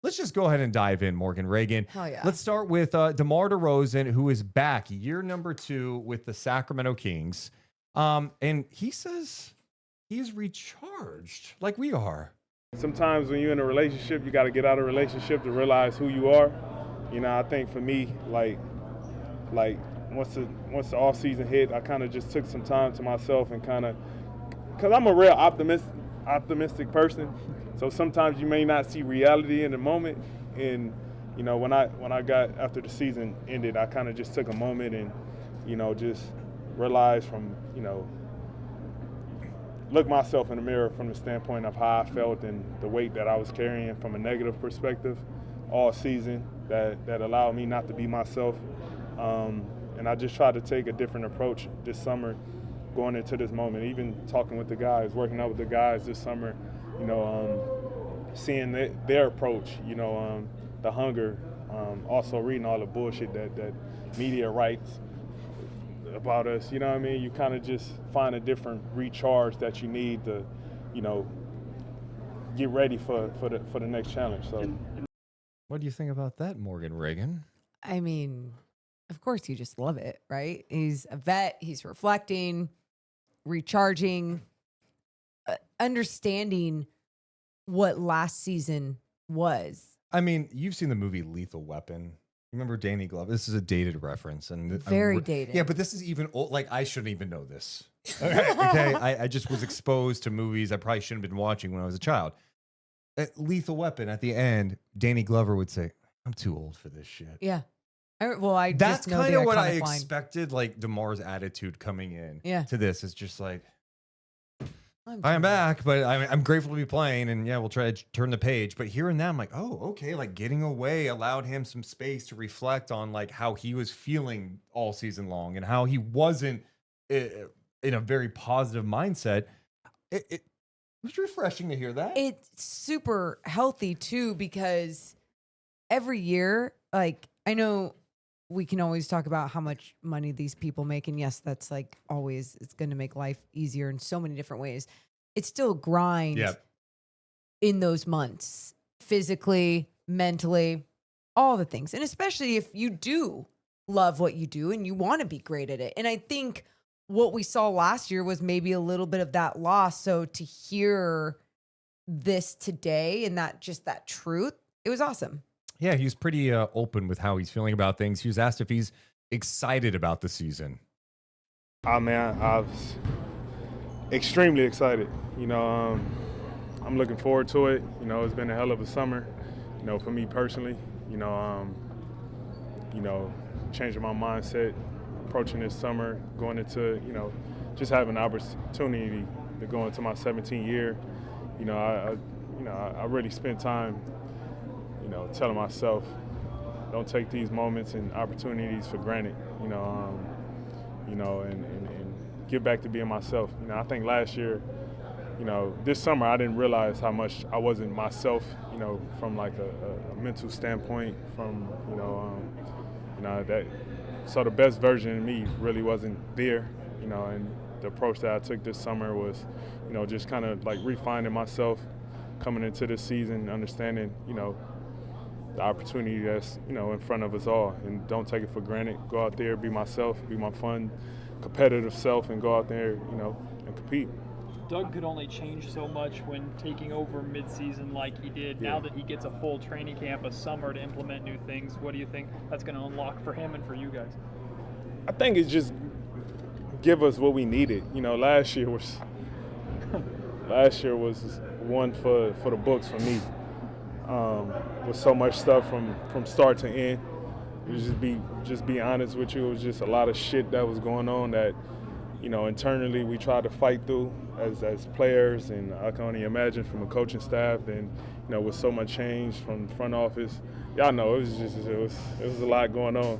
Let's just go ahead and dive in, Morgan Reagan. Hell yeah. Let's start with DeMar DeRozan, who is back year number 2 with the Sacramento Kings. And he says he's recharged like we are. Sometimes when you're in a relationship, you got to get out of a relationship to realize who you are. I think for me, like once the off season hit, I kind of just took some time to myself and because I'm a real optimistic person. So sometimes you may not see reality in the moment. And when I got after the season ended, I kind of just took a moment and just realized look myself in the mirror from the standpoint of how I felt and the weight that I was carrying from a negative perspective all season that allowed me not to be myself. And I just tried to take a different approach this summer going into this moment, even talking with the guys, working out with the guys this summer, seeing their approach, the hunger, also reading all the bullshit that media writes about us, you know what I mean? You kind of just find a different recharge that you need to, get ready for the next challenge. So, what do you think about that, Morgan Reagan? I mean, of course you just love it, right? He's a vet, he's reflecting, recharging, understanding what last season was. I mean, you've seen the movie Lethal Weapon. Remember Danny Glover? This is a dated reference. And very dated. Yeah, but this is even old. Like, I shouldn't even know this. Okay. I just was exposed to movies I probably shouldn't have been watching when I was a child. Lethal Weapon, at the end, Danny Glover would say, I'm too old for this shit. Yeah. That's just know kind the of what I iconic line. expected, like DeMar's attitude coming in to this. It's just like, I'm back, but I'm grateful to be playing, and yeah, we'll try to turn the page. But here and now, I'm like, oh, okay, like getting away allowed him some space to reflect on like how he was feeling all season long and how he wasn't in a very positive mindset. It was refreshing to hear that. It's super healthy too, because every year, like, I know we can always talk about how much money these people make. And yes, that's like always, it's going to make life easier in so many different ways. It's still a grind in those months, physically, mentally, all the things. And especially if you do love what you do and you want to be great at it. And I think what we saw last year was maybe a little bit of that loss. So to hear this today and that truth, it was awesome. Yeah, he was pretty open with how he's feeling about things. He was asked if he's excited about the season. I was extremely excited. I'm looking forward to it. It's been a hell of a summer, for me personally. Changing my mindset, approaching this summer, going into, just having an opportunity to go into my 17th year. I really spent time telling myself, don't take these moments and opportunities for granted, and get back to being myself. I think last year, this summer I didn't realize how much I wasn't myself, from like a mental standpoint, from, so the best version of me really wasn't there, and the approach that I took this summer was, just kind of like refining myself coming into this season, understanding, the opportunity that's, in front of us all, and don't take it for granted. Go out there, be myself, be my fun, competitive self, and go out there, and compete. Doug could only change so much when taking over midseason like he did. Now that he gets a full training camp, a summer to implement new things, what do you think that's going to unlock for him and for you guys? I think it's just give us what we needed. Last year was one for the books for me. With so much stuff from start to end. Just be honest with you, it was just a lot of shit that was going on that, internally we tried to fight through as players, and I can only imagine from a coaching staff, and with so much change from the front office, y'all know it was a lot going on.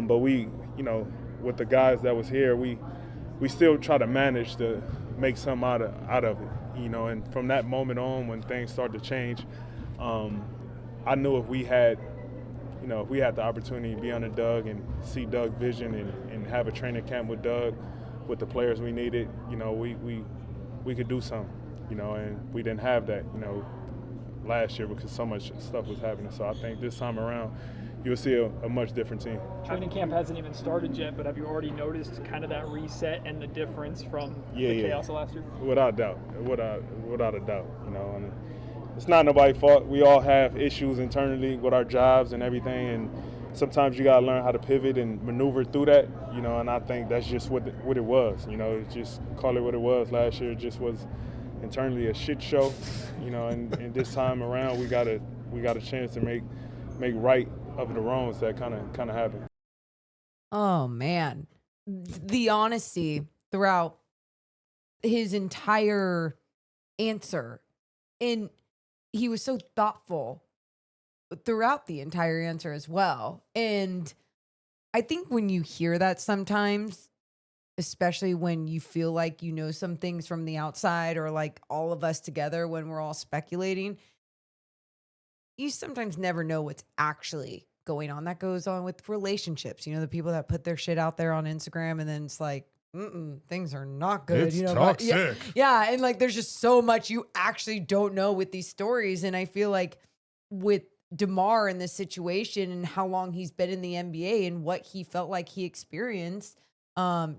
But we, with the guys that was here, we still try to manage to make something out of it, and from that moment on when things started to change, I knew if we had the opportunity to be under Doug and see Doug's vision and have a training camp with Doug, with the players we needed, we could do something, and we didn't have that, last year because so much stuff was happening. So I think this time around, you'll see a much different team. Training camp hasn't even started yet, but have you already noticed kind of that reset and the difference from the chaos of last year? Without doubt, without a doubt, you know. And it's not nobody's fault. We all have issues internally with our jobs and everything, and sometimes you gotta learn how to pivot and maneuver through that, you know. And I think that's just what it was, you know. Just call it what it was. Last year, it just was internally a shit show, you know. And this time around, we got a chance to make right of the wrongs that kind of happened. Oh man, the honesty throughout his entire answer, and he was so thoughtful throughout the entire answer as well. And I think when you hear that sometimes, especially when you feel like you know some things from the outside, or like all of us together when we're all speculating, you sometimes never know what's actually going on. That goes on with relationships. You know, the people that put their shit out there on Instagram and then it's like, things are not good. It's you know, toxic. Yeah. And like, there's just so much you actually don't know with these stories. And I feel like with DeMar in this situation and how long he's been in the NBA and what he felt like he experienced,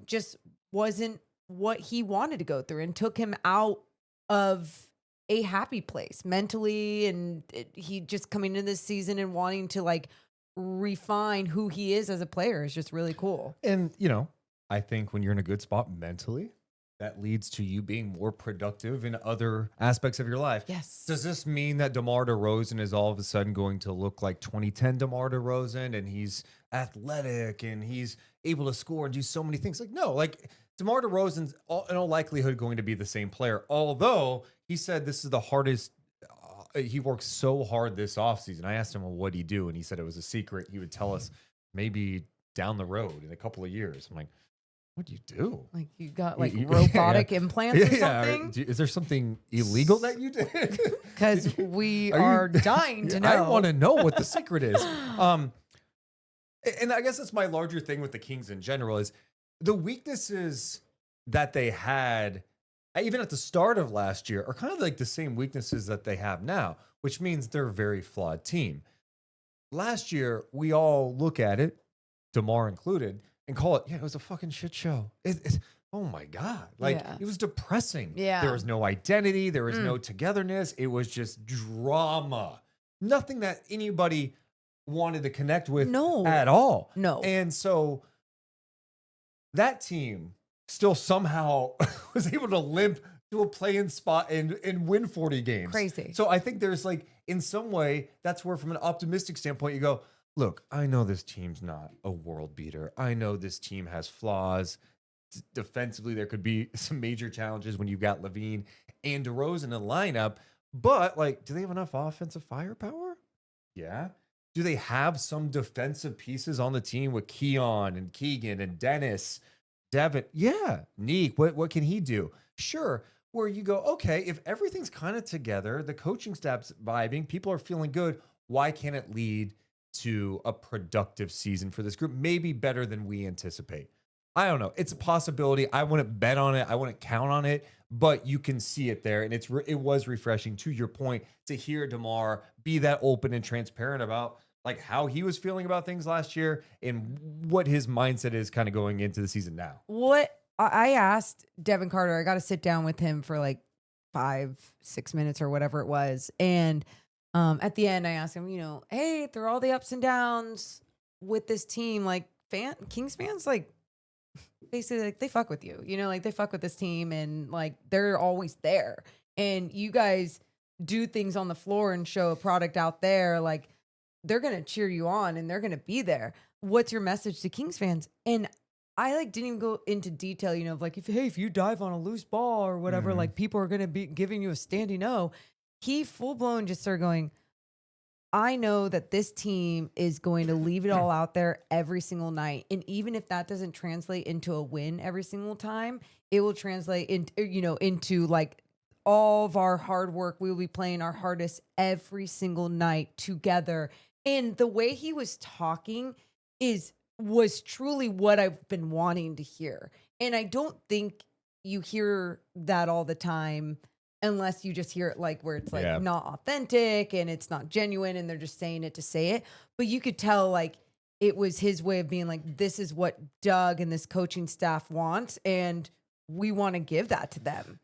just wasn't what he wanted to go through and took him out of a happy place mentally. And he just coming into this season and wanting to like refine who he is as a player is just really cool. And, you know, I think when you're in a good spot mentally, that leads to you being more productive in other aspects of your life. Yes. Does this mean that DeMar DeRozan is all of a sudden going to look like 2010 DeMar DeRozan and he's athletic and he's able to score and do so many things? Like, no, like DeMar DeRozan's in all likelihood going to be the same player. Although he said this is the hardest. He worked so hard this offseason. I asked him, well, what'd he do? And he said it was a secret. He would tell us maybe down the road in a couple of years. I'm like, what do you do? Like you got like robotic implants or yeah. something? Is there something illegal that you did? Because we are dying to know. I want to know what the secret is. And I guess that's my larger thing with the Kings in general is the weaknesses that they had even at the start of last year are kind of like the same weaknesses that they have now, which means they're a very flawed team. Last year, we all look at it, DeMar included, and call it, it was a fucking shit show. Oh my God. Like, it was depressing. Yeah. There was no identity. There was no togetherness. It was just drama. Nothing that anybody wanted to connect with at all. No. And so that team still somehow was able to limp to a play-in spot and win 40 games. Crazy. So I think there's like, in some way, that's where from an optimistic standpoint, you go, look, I know this team's not a world beater. I know this team has flaws. Defensively, there could be some major challenges when you've got Levine and DeRozan in the lineup. But like, do they have enough offensive firepower? Yeah. Do they have some defensive pieces on the team with Keon and Keegan and Dennis? Devin, yeah. Neek, what can he do? Sure. Where you go, okay, if everything's kind of together, the coaching staff's vibing, people are feeling good, why can't it lead to a productive season for this group? Maybe better than we anticipate. I don't know. It's a possibility. I wouldn't bet on it. I wouldn't count on it, but you can see it there. And it was refreshing, to your point, to hear DeMar be that open and transparent about like how he was feeling about things last year and what his mindset is kind of going into the season now. What I asked Devin Carter, I got to sit down with him for like 5-6 minutes or whatever it was. And at the end, I asked him, hey, through all the ups and downs with this team, like Kings fans, like basically like they fuck with you, like they fuck with this team and like they're always there. And you guys do things on the floor and show a product out there, like they're going to cheer you on and they're going to be there. What's your message to Kings fans? And I like didn't even go into detail, of like, if you dive on a loose ball or whatever, like people are going to be giving you a standing O. He full blown just started going, I know that this team is going to leave it all out there every single night. And even if that doesn't translate into a win every single time, it will translate into like all of our hard work. We will be playing our hardest every single night together. And the way he was talking was truly what I've been wanting to hear. And I don't think you hear that all the time unless you just hear it like where it's like Yeah. not authentic and it's not genuine and they're just saying it to say it. But you could tell like it was his way of being like, this is what Doug and this coaching staff wants, and we want to give that to them.